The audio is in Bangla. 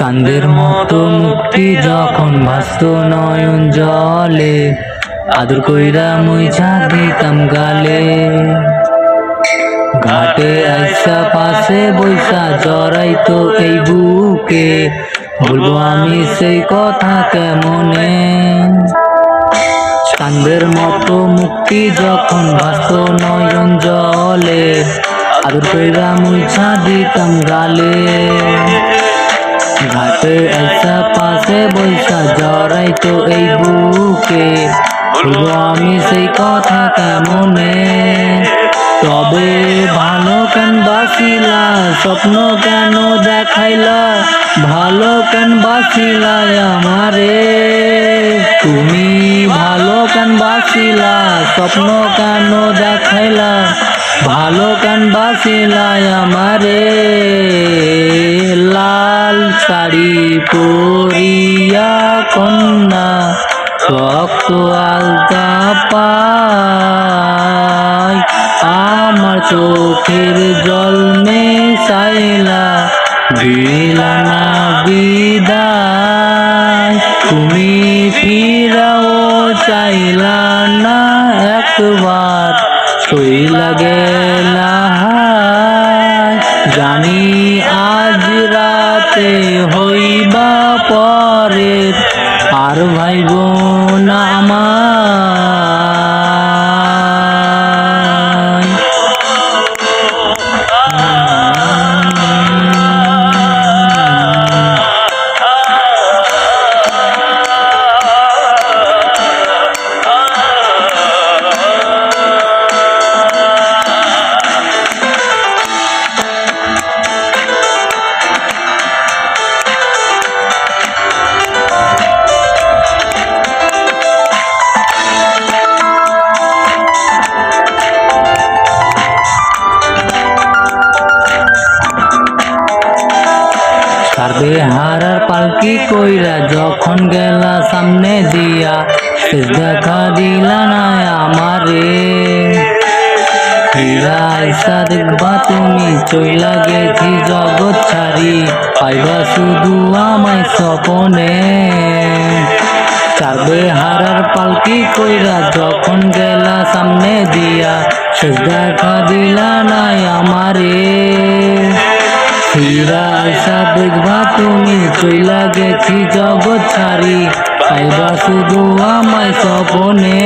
চাঁদের মতো মুক্তি যখন ভাসত নয়ন জলে, আদর কইরা মুইছা দিতাম গালে। ঘাটে আইসা পাশে বৈশা জড়াইতো এই বুকে, বলবো আমি সেই কথা কেমনে। চাঁদের মতো মুক্তি যখন ভাসত নয়ন জলে, আদর কইরা মুইছা দিতাম গালে। ঘাটে আইসা পাশে বৈশা জড়াইতো এই বুকে, বলবো আমি সেই কথা কেমনে। তবে ভালো কেন বাসিলা, স্বপ্ন কেন দেখাইলা, ভালো কেন বাসিলা আমারে। তুমি ভালো কেন বাসিলা, স্বপ্ন কেন দেখাইলা, ভালো কেন বাসিলা আমারে। লাল শাড়ি পরিয়া কন্যা শক্ত আলতা পায়, আমার চোখের জল মেশাইলা দিলা না বিদায়। তুমি ফিরাও চাইলা না একবার, চইলা গেলা হায়। জানি আজ রাতে হইবা পরের, আর ভাইব না আমায়। কারবে হারার পালকি কইরা যখন গেলা সামনে দিয়া, শেষ দেখা দিলা না আমারে। ফিরা আইসা দেখবা তুমি চইলা গেছি জগৎ ছাড়ি, পাইবা শুধু আমায় স্বপনে। কারবে হারার পালকি কইরা যখন গেলা সামনে দিয়া, শেষ দেখা দিলা না আমারে। ফিরা আইসা দেখবা তুমি চইলা গেছি জগৎ ছাড়ি, পাইবা শুধু আমায় স্বপনে।